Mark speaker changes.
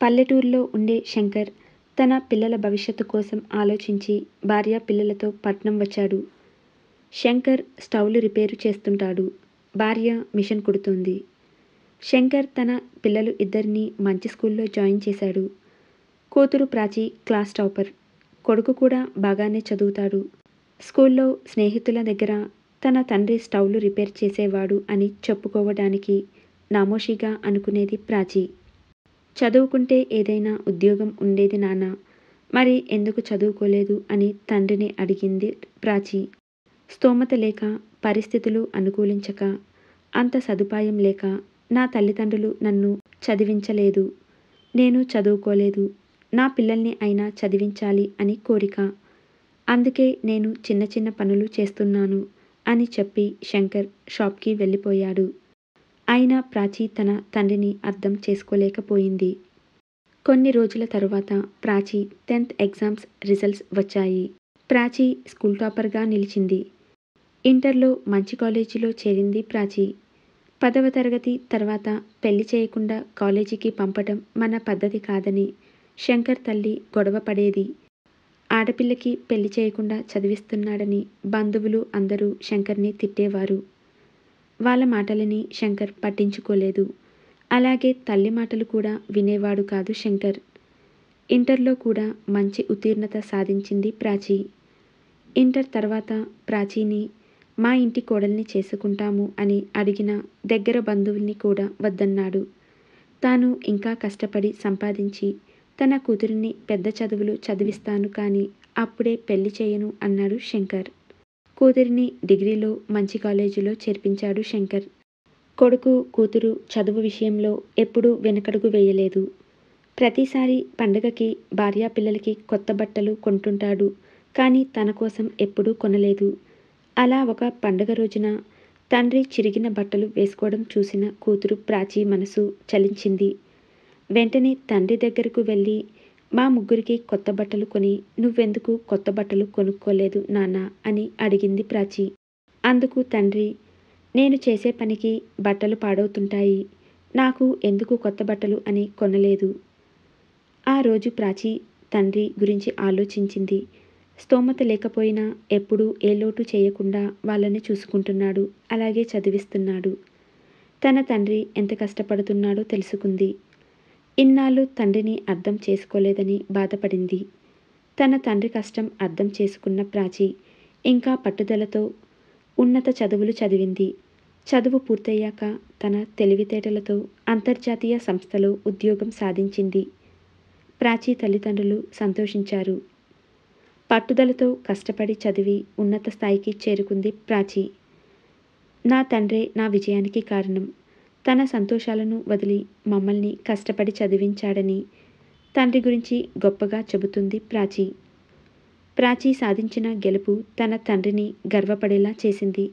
Speaker 1: పల్లెటూరులో ఉండే శంకర్ తన పిల్లల భవిష్యత్తు కోసం ఆలోచించి భార్య పిల్లలతో పట్నం వచ్చాడు. శంకర్ స్టవ్లు రిపేరు చేస్తుంటాడు. భార్య మిషన్ కుడుతోంది. శంకర్ తన పిల్లలు ఇద్దరినీ మంచి స్కూల్లో జాయిన్ చేశాడు. కూతురు ప్రాచి క్లాస్ టాపర్. కొడుకు కూడా బాగానే చదువుతాడు. స్కూల్లో స్నేహితుల దగ్గర తన తండ్రి స్టవ్లు రిపేర్ చేసేవాడు అని చెప్పుకోవడానికి నామోషీగా అనుకునేది ప్రాచి. చదువుకుంటే ఏదైనా ఉద్యోగం ఉండేది నాన్న, మరి ఎందుకు చదువుకోలేదు అని తండ్రిని అడిగింది ప్రాచి. స్తోమత లేక, పరిస్థితులు అనుకూలించక, అంత సదుపాయం లేక నా తల్లిదండ్రులు నన్ను చదివించలేదు. నేను చదువుకోలేదు. నా పిల్లల్ని అయినా చదివించాలి అని కోరిక. అందుకే నేను చిన్న చిన్న పనులు చేస్తున్నాను అని చెప్పి శంకర్ షాప్కి వెళ్ళిపోయాడు. అయినా ప్రాచి తన తండ్రిని అర్థం చేసుకోలేకపోయింది. కొన్ని రోజుల తరువాత ప్రాచి 10th ఎగ్జామ్స్ రిజల్ట్స్ వచ్చాయి. ప్రాచి స్కూల్ టాపర్గా నిలిచింది. ఇంటర్లో మంచి కాలేజీలో చేరింది ప్రాచి. 10వ తరగతి తర్వాత పెళ్లి చేయకుండా కాలేజీకి పంపటం మన పద్ధతి కాదని శంకర్ తల్లి గొడవ పడేది. ఆడపిల్లకి పెళ్లి చేయకుండా చదివిస్తున్నాడని బంధువులు అందరూ శంకర్ని తిట్టేవారు. వాళ్ళ మాటలని శంకర్ పట్టించుకోలేదు. అలాగే తల్లి మాటలు కూడా వినేవాడు కాదు శంకర్. ఇంటర్లో కూడా మంచి ఉత్తీర్ణత సాధించింది ప్రాచి. ఇంటర్ తర్వాత ప్రాచీని మా ఇంటి కోడల్ని చేసుకుంటాము అని అడిగిన దగ్గర బంధువుల్ని కూడా వద్దన్నాడు. తాను ఇంకా కష్టపడి సంపాదించి తన కూతురిని పెద్ద చదువులు చదివిస్తాను కానీ అప్పుడే పెళ్లి చేయను అన్నాడు శంకర్. కూతురిని డిగ్రీలో మంచి కాలేజీలో చేర్పించాడు శంకర్. కొడుకు, కూతురు చదువు విషయంలో ఎప్పుడూ వెనకడుగు వేయలేదు. ప్రతిసారి పండగకి భార్యా పిల్లలకి కొత్త బట్టలు కొంటుంటాడు కానీ తన కోసం ఎప్పుడూ కొనలేదు. అలా ఒక పండగ రోజున తండ్రి చిరిగిన బట్టలు వేసుకోవడం చూసిన కూతురు ప్రాచి మనసు చలించింది. వెంటనే తండ్రి దగ్గరకు వెళ్ళి, మా ముగ్గురికి కొత్త బట్టలు కొని నువ్వెందుకు కొత్త బట్టలు కొనుక్కోలేదు నాన్న అని అడిగింది ప్రాచి. అందుకు తండ్రి, నేను చేసే పనికి బట్టలు పాడవుతుంటాయి. నాకు ఎందుకు కొత్త బట్టలు అని కొనలేదు. ఆ రోజు ప్రాచి తండ్రి గురించి ఆలోచించింది. స్తోమత లేకపోయినా ఎప్పుడూ ఏ లోటు చేయకుండా వాళ్ళని చూసుకుంటున్నాడు, అలాగే చదివిస్తున్నాడు. తన తండ్రి ఎంత కష్టపడుతున్నాడో తెలుసుకుంది. ఇన్నాళ్ళు తండ్రిని అర్థం చేసుకోలేదని బాధపడింది. తన తండ్రి కష్టం అర్థం చేసుకున్న ప్రాచి ఇంకా పట్టుదలతో ఉన్నత చదువులు చదివింది. చదువు పూర్తయ్యాక తన తెలివితేటలతో అంతర్జాతీయ సంస్థలో ఉద్యోగం సాధించింది. ప్రాచి తల్లిదండ్రులు సంతోషించారు. పట్టుదలతో కష్టపడి చదివి ఉన్నత స్థాయికి చేరుకుంది ప్రాచి. నా తండ్రే నా విజయానికి కారణం. తన సంతోషాలను వదిలి మమ్మల్ని కష్టపడి చదివించాడని తండ్రి గురించి గొప్పగా చెబుతుంది ప్రాచి. ప్రాచి సాధించిన గెలుపు తన తండ్రిని గర్వపడేలా చేసింది.